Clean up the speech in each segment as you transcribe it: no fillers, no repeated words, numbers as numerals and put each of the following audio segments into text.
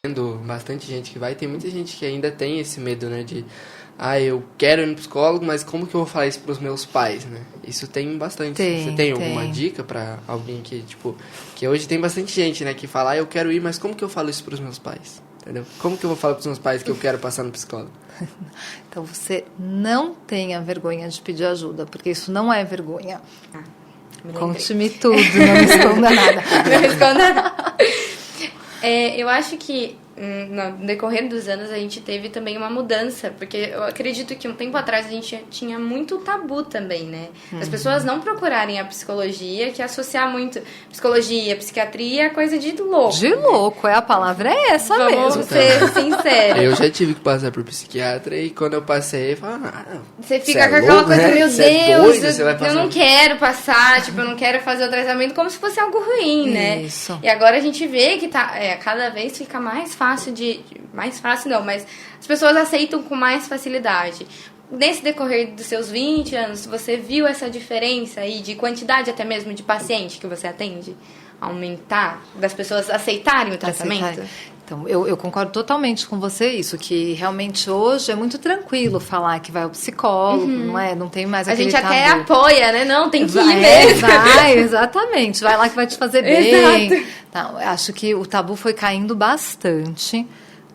Tendo bastante gente que vai, tem muita gente que ainda tem esse medo, né, de eu quero ir no psicólogo, mas como que eu vou falar isso pros meus pais, né? Isso tem bastante. Você tem alguma dica pra alguém que, tipo, que hoje tem bastante gente, né, que fala, eu quero ir, mas como que eu falo isso pros meus pais? Entendeu? Como que eu vou falar pros meus pais que eu quero passar no psicólogo? Então, você não tenha vergonha de pedir ajuda, porque isso não é vergonha. Conte-me tudo, não me esconda nada. Não responda nada. Eu acho que no decorrer dos anos a gente teve também uma mudança, porque eu acredito que um tempo atrás a gente tinha muito tabu também, né? As pessoas não procurarem a psicologia, que associar muito psicologia, psiquiatria, coisa de louco. De louco, a palavra é essa mesmo. Vamos ser sinceros. Eu já tive que passar por psiquiatra e quando eu passei, eu falava, você fica com aquela coisa, meu Deus, eu não no... quero passar, tipo, eu não quero fazer o tratamento como se fosse algo ruim, né? Isso. E agora a gente vê que cada vez fica mais fácil mais fácil não, mas as pessoas aceitam com mais facilidade. Nesse decorrer dos seus 20 anos, você viu essa diferença aí de quantidade até mesmo de paciente que você atende? Aumentar, das pessoas aceitarem o tratamento? Então, eu concordo totalmente com você isso, que realmente hoje é muito tranquilo falar que vai ao psicólogo, não é? Não tem mais aquele tabu. A gente até apoia, né? Não, tem que ir mesmo. Vai, exatamente. Vai lá que vai te fazer bem. Exato. Então, acho que o tabu foi caindo bastante,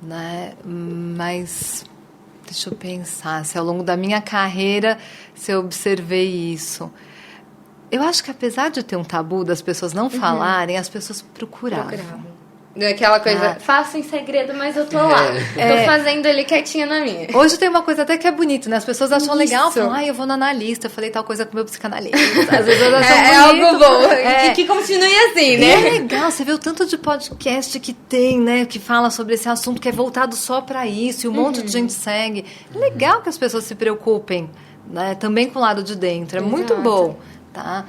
né? Mas deixa eu pensar, se ao longo da minha carreira se eu observei isso. Eu acho que apesar de ter um tabu das pessoas não falarem, as pessoas procuravam. Aquela coisa, faço em segredo, mas eu tô lá. Tô fazendo ele quietinha na minha. Hoje tem uma coisa até que é bonita, né? As pessoas acham legal, falam, eu vou no analista, eu falei tal coisa com o meu psicanalista. Às vezes elas acham bonito. Algo bom, que continue assim, né? E é legal, você vê o tanto de podcast que tem, né? Que fala sobre esse assunto, que é voltado só pra isso, e um monte de gente segue. É legal que as pessoas se preocupem, né? Também com o lado de dentro, é muito bom. Tá?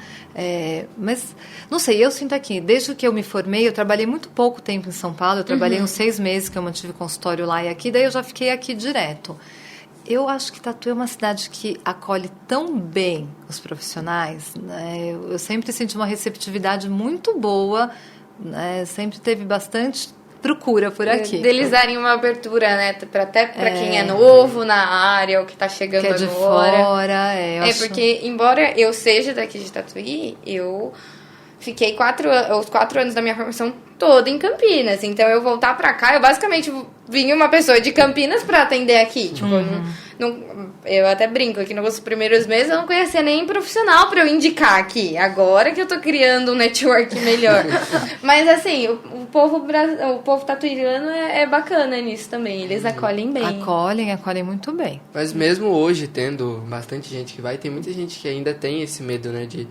Mas, não sei, eu sinto aqui, desde que eu me formei, eu trabalhei muito pouco tempo em São Paulo, eu trabalhei uns 6 meses que eu mantive consultório lá e aqui, daí eu já fiquei aqui direto. Eu acho que Tatuí é uma cidade que acolhe tão bem os profissionais, né? Eu sempre senti uma receptividade muito boa, né? Sempre teve bastante procura por aqui. Deles darem uma abertura, né? Até pra quem é novo na área, ou que tá chegando agora. Que é de fora, porque, embora eu seja daqui de Tatuí, eu fiquei os 4 anos da minha formação toda em Campinas. Então, eu voltar pra cá, eu basicamente vim uma pessoa de Campinas pra atender aqui. Tipo, eu até brinco que nos primeiros meses eu não conhecia nem profissional pra eu indicar aqui. Agora que eu tô criando um network melhor. Mas, assim, o povo tatuiano é bacana nisso também. Eles acolhem bem. Acolhem muito bem. Mas mesmo hoje, tendo bastante gente que vai, tem muita gente que ainda tem esse medo, né, de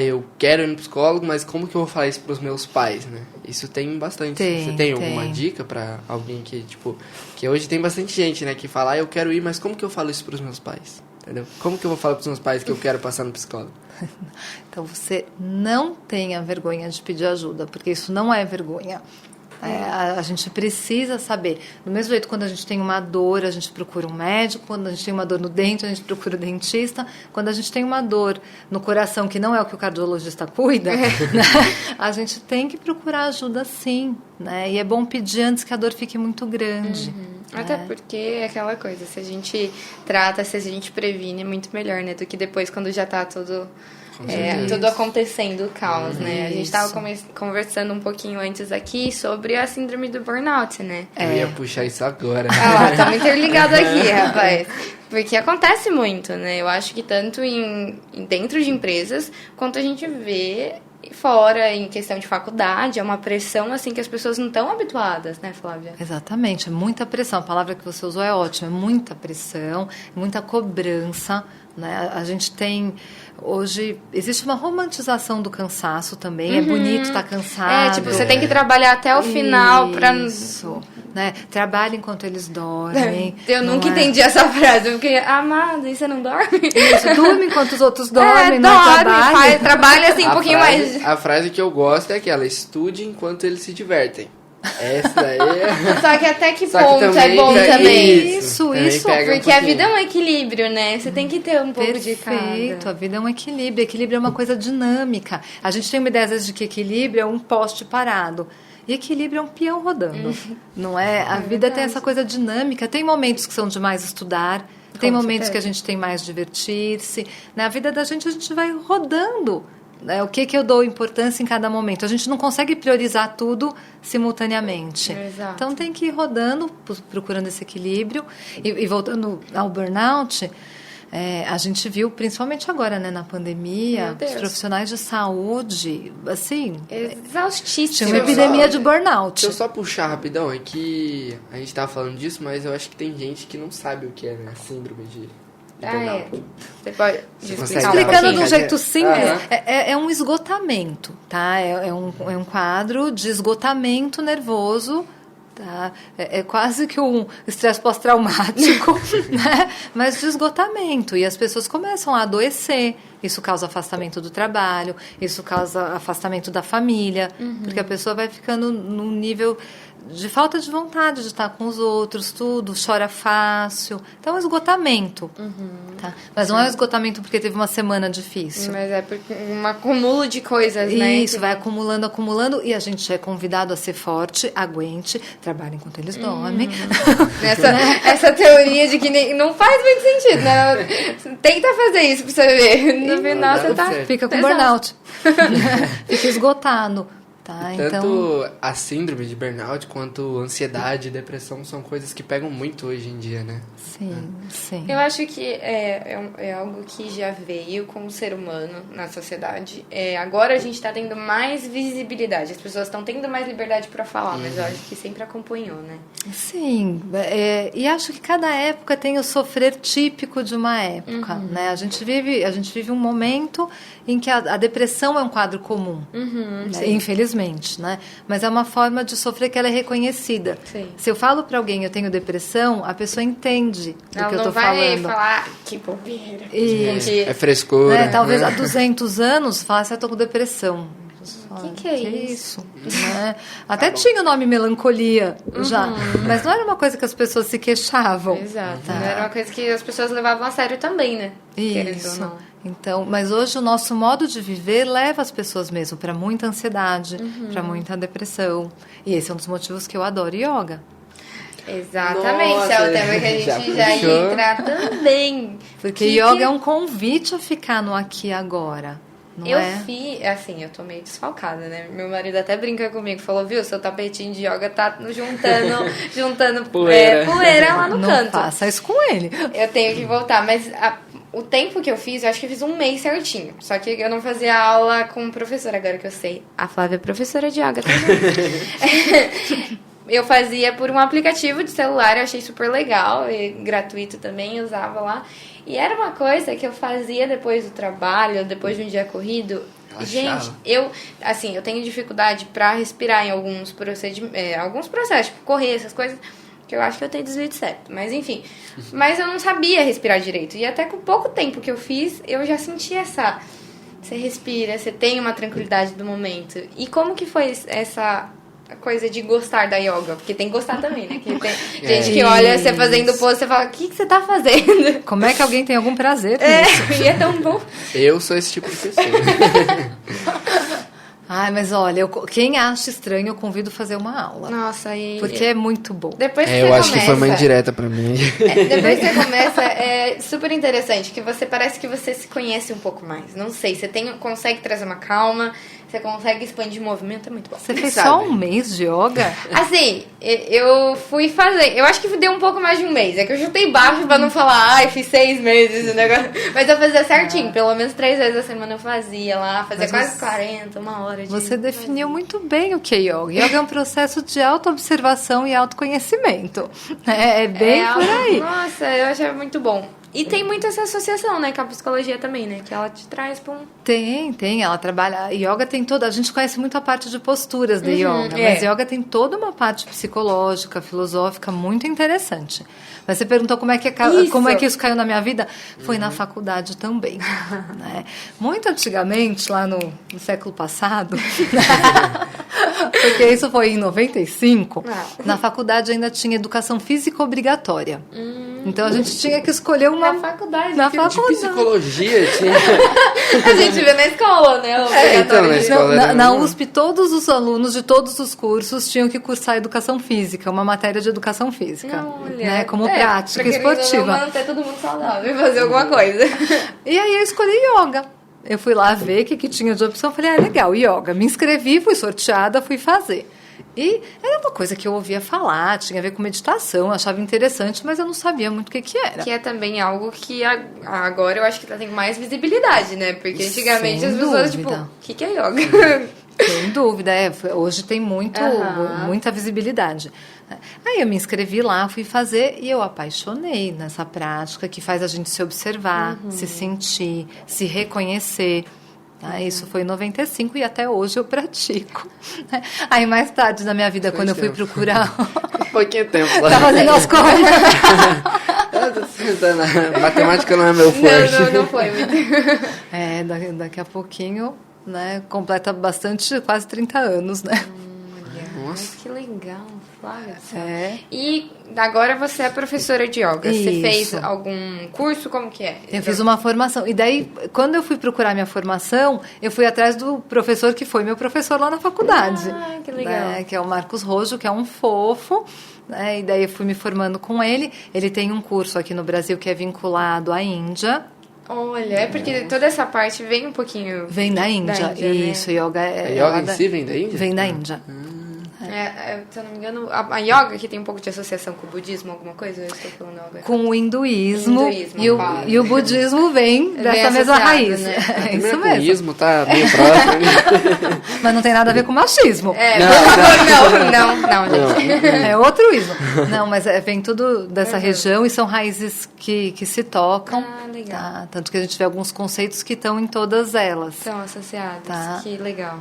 eu quero ir no psicólogo, mas como que eu vou falar isso pros meus pais, né? Isso tem bastante. Você tem alguma dica pra alguém que, tipo, que hoje tem bastante gente, né, que fala, eu quero ir, mas como que eu falo isso pros meus pais? Entendeu? Como que eu vou falar pros meus pais que eu quero passar no psicólogo? Então, você não tenha vergonha de pedir ajuda, porque isso não é vergonha. A gente precisa saber. Do mesmo jeito, quando a gente tem uma dor, a gente procura um médico. Quando a gente tem uma dor no dente, a gente procura o dentista. Quando a gente tem uma dor no coração, que não é o que o cardiologista cuida, né? A gente tem que procurar ajuda sim, né? E é bom pedir antes que a dor fique muito grande. Até porque é aquela coisa, se a gente trata, se a gente previne, é muito melhor, né? Do que depois quando já tá tudo acontecendo, o caos, né? A gente tava conversando um pouquinho antes aqui sobre a síndrome do burnout, né? Eu ia puxar isso agora. Tá muito interligado aqui, rapaz. Porque acontece muito, né? Eu acho que tanto dentro de empresas, quanto a gente vê fora, em questão de faculdade, é uma pressão, assim, que as pessoas não estão habituadas, né, Flávia? Exatamente, é muita pressão. A palavra que você usou é ótima, é muita pressão, muita cobrança, né? A gente tem... Hoje, existe uma romantização do cansaço também. É bonito estar cansado. Você tem que trabalhar até o final pra... Isso, né? Trabalha enquanto eles dormem. Eu nunca entendi essa frase. Porque, amada, e você não dorme? Isso, dorme enquanto os outros dormem, não trabalha. Trabalha assim um pouquinho mais... A frase que eu gosto é aquela, estude enquanto eles se divertem. Essa daí é... Só que até que ponto é bom também. Isso. Porque a vida é um equilíbrio, né? Você tem que ter um pouco de cada. Perfeito, a vida é um equilíbrio. Equilíbrio é uma coisa dinâmica. A gente tem uma ideia, às vezes, de que equilíbrio é um poste parado. E equilíbrio é um peão rodando, não é? A vida tem essa coisa dinâmica. Tem momentos que são de mais estudar, tem momentos que a gente tem mais divertir-se. Na vida da gente, a gente vai rodando. O que eu dou importância em cada momento. A gente não consegue priorizar tudo simultaneamente. Exato. Então tem que ir rodando, procurando esse equilíbrio. E voltando ao burnout, a gente viu, principalmente agora, né, na pandemia, os profissionais de saúde, assim... exaustíssimos. Tinha uma epidemia de burnout. Deixa eu só puxar rapidão, é que a gente tava falando disso, mas eu acho que tem gente que não sabe o que é, né, a síndrome de burnout. Você pode explicando de um jeito simples, é um esgotamento, tá? É um quadro de esgotamento nervoso, tá? É quase que um estresse pós-traumático, né? Mas de esgotamento. E as pessoas começam a adoecer. Isso causa afastamento do trabalho, isso causa afastamento da família, porque a pessoa vai ficando num nível de falta de vontade de estar com os outros, tudo, chora fácil. Então, é um esgotamento. Tá? Mas não é um esgotamento porque teve uma semana difícil. Mas é porque um acúmulo de coisas, né? Isso, vai acumulando, e a gente é convidado a ser forte, aguente, trabalhe enquanto eles dormem. Essa teoria de que não faz muito sentido, né? Tenta fazer isso pra você ver. No final, você fica com burnout. Fica esgotado. Tá, tanto a síndrome de burnout quanto ansiedade e depressão são coisas que pegam muito hoje em dia, né? Sim. Eu acho que é algo que já veio com o ser humano na sociedade. Agora a gente está tendo mais visibilidade, as pessoas estão tendo mais liberdade para falar, mas eu acho que sempre acompanhou, né? Sim, e acho que cada época tem o sofrer típico de uma época, né? A gente vive um momento em que a depressão é um quadro comum, né? Infelizmente, né? Mas é uma forma de sofrer que ela é reconhecida. Sim. Se eu falo para alguém eu tenho depressão, a pessoa entende do que eu tô falando. Não vai falar que bobeira. Isso. É frescura. Talvez há 200 anos falasse, eu tô com depressão. O que é isso? Né? Até tinha o nome melancolia já, mas não era uma coisa que as pessoas se queixavam. Exato. Tá. Era uma coisa que as pessoas levavam a sério também, né? Isso. Então, mas hoje o nosso modo de viver leva as pessoas mesmo para muita ansiedade, para muita depressão. E esse é um dos motivos que eu adoro yoga. Exatamente, Nossa, é o tema que a gente já entra também. Porque yoga é um convite a ficar no aqui e agora. Eu fiz, assim, eu tô meio desfalcada, né? Meu marido até brinca comigo, falou, viu, seu tapetinho de yoga tá juntando poeira lá no canto. Não faça isso com ele. Eu tenho que voltar, mas o tempo que eu fiz, eu acho que eu fiz um mês certinho. Só que eu não fazia aula com professora, agora que eu sei. A Flávia é professora de yoga também. Eu fazia por um aplicativo de celular, eu achei super legal, e gratuito também, usava lá. E era uma coisa que eu fazia depois do trabalho, depois de um dia corrido. Gente, eu tenho dificuldade pra respirar em alguns processos, tipo correr, essas coisas, que eu acho que eu tenho desvio de septo, mas enfim. Mas eu não sabia respirar direito. E até com pouco tempo que eu fiz, eu já senti essa... Você respira, você tem uma tranquilidade do momento. E como que foi essa... coisa de gostar da yoga, porque tem que gostar também, né? Que tem gente que olha você fazendo pose, você fala, o que você tá fazendo? Como é que alguém tem algum prazer nisso? E é tão bom. Eu sou esse tipo de pessoa. Ai, mas olha, quem acha estranho, eu convido a fazer uma aula. Nossa, porque é muito bom. Depois que eu acho que foi uma indireta pra mim. Depois que você começa, é super interessante, que você parece que você se conhece um pouco mais. Não sei, você consegue trazer uma calma, você consegue expandir movimento, é muito bom. Você fez só um mês de yoga? Assim, eu fui fazer, eu acho que deu um pouco mais de um mês. É que eu chutei baixo pra não falar, fiz 6 meses o negócio. Mas eu fazia certinho, pelo menos 3 vezes a semana eu fazia lá, fazia quase 40, uma hora de... Você definiu muito bem o que é yoga. Yoga é um processo de autoobservação e autoconhecimento. É bem por aí. Nossa, eu achei muito bom. E tem muito essa associação, né, com a psicologia também, né? Que ela te traz pra um... Tem. Ela trabalha... Yoga tem toda... A gente conhece muito a parte de posturas de yoga. Mas yoga tem toda uma parte psicológica, filosófica, muito interessante. Mas você perguntou como é que isso caiu na minha vida? Foi na faculdade também. Né? Muito antigamente, lá no século passado... Porque isso foi em 95. Na faculdade ainda tinha educação física obrigatória. Então a gente tinha que escolher uma... Na faculdade. De psicologia tinha... A gente vê na escola, né? Então, na escola na USP, todos os alunos de todos os cursos tinham que cursar educação física, uma matéria de educação física. Olha, né, como prática esportiva. Pra manter todo mundo saudável e fazer alguma coisa. E aí eu escolhi yoga. Eu fui lá ver o que tinha de opção. Falei, legal, yoga. Me inscrevi, fui sorteada, fui fazer. E era uma coisa que eu ouvia falar, tinha a ver com meditação, eu achava interessante, mas eu não sabia muito o que era. Que é também algo que agora eu acho que tá tendo mais visibilidade, né? Porque antigamente Sem as pessoas, dúvida. tipo, o que é yoga? Sem dúvida, hoje tem muita visibilidade. Aí eu me inscrevi lá, fui fazer e eu apaixonei nessa prática que faz a gente se observar, se sentir, se reconhecer. Isso foi em 95 e até hoje eu pratico. Aí mais tarde na minha vida, quando eu fui procurar... Pouquinho tempo. Tá fazendo as contas. Matemática não é meu forte. Não foi muito. Daqui a pouquinho, né, completa quase 30 anos, né? Nossa, que legal, Flávia. E agora você é professora de yoga. Isso. Você fez algum curso? Como que é? Eu fiz uma formação. E daí, quando eu fui procurar minha formação, eu fui atrás do professor que foi meu professor lá na faculdade. Ah, que legal. Né, que é o Marcos Rojo, que é um fofo. Né, e daí eu fui me formando com ele. Ele tem um curso aqui no Brasil que é vinculado à Índia. Olha, é porque toda essa parte vem um pouquinho... Vem da Índia. Isso, né? yoga A yoga em si vem da Índia? Vem da Índia. Se eu não me engano, a yoga que tem um pouco de associação com o budismo, alguma coisa? Eu estou falando agora. Com o hinduísmo claro. e o budismo vem dessa mesma raiz. Né? É isso mesmo. O budismo tá meio próximo. Mas não tem nada a ver com machismo. Não, gente. É outro ismo. Não, mas vem tudo dessa região e são raízes que se tocam. Ah, legal. Tá? Tanto que a gente vê alguns conceitos que estão em todas elas. São associados. Tá. Que legal.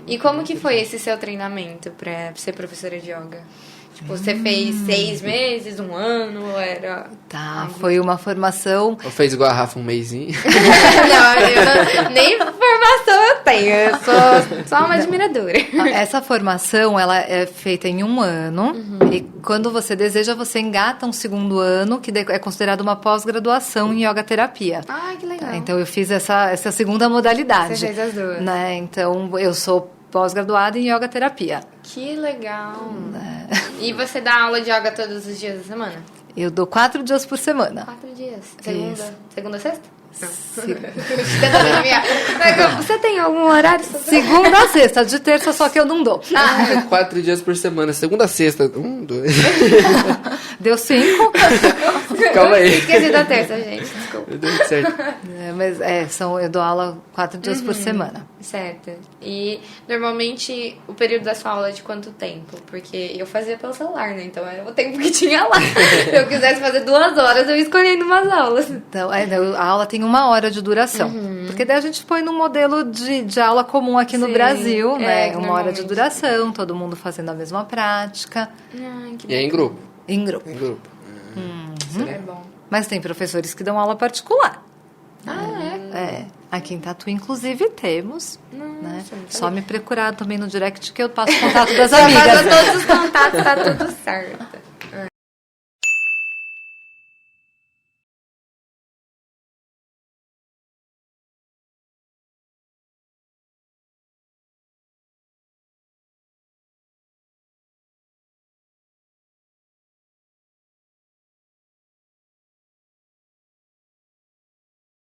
E como que foi esse seu treinamento para ser professora de yoga? Tipo, você fez 6 meses, 1 ano, ou era... Tá, foi uma formação... Ou fez igual a Rafa um mêsinho? Nem formação eu tenho, eu sou só uma admiradora. Essa formação, ela é feita em 1 ano, e quando você deseja, você engata um 2º ano, que é considerado uma pós-graduação em yoga terapia. Ai, que legal. Então, eu fiz essa segunda modalidade. Você fez as duas. Né? Então, eu sou pós-graduada em yoga terapia. Que legal. E você dá aula de yoga todos os dias da semana? Eu dou 4 dias por semana. 4 dias. Isso. Segunda a sexta? Você tem algum horário? Segunda a sexta, de terça só que eu não dou. 4 dias por semana, segunda a sexta. 1, 2. Deu 5. Calma aí. Esqueci da terça, gente. Desculpa. Deu certo. Mas eu dou aula 4 dias por semana. Certo. E normalmente o período da sua aula é de quanto tempo? Porque eu fazia pelo celular, né? Então era o tempo que tinha lá. Se eu quisesse fazer 2 horas, eu ia escolhendo umas aulas. Então, a aula tem 1 hora de duração. Porque daí a gente põe num modelo de aula comum aqui no Brasil, né? 1 hora de duração, todo mundo fazendo a mesma prática. Ai, que E é em grupo? Em grupo. Em grupo. é bom. Mas tem professores que dão aula particular. Ah, é? Aqui em Tatuí, inclusive, temos. Nossa, Né? não Só me procurar também no direct que eu passo o contato das amigas. Já passou todos os contatos, tá tudo certo.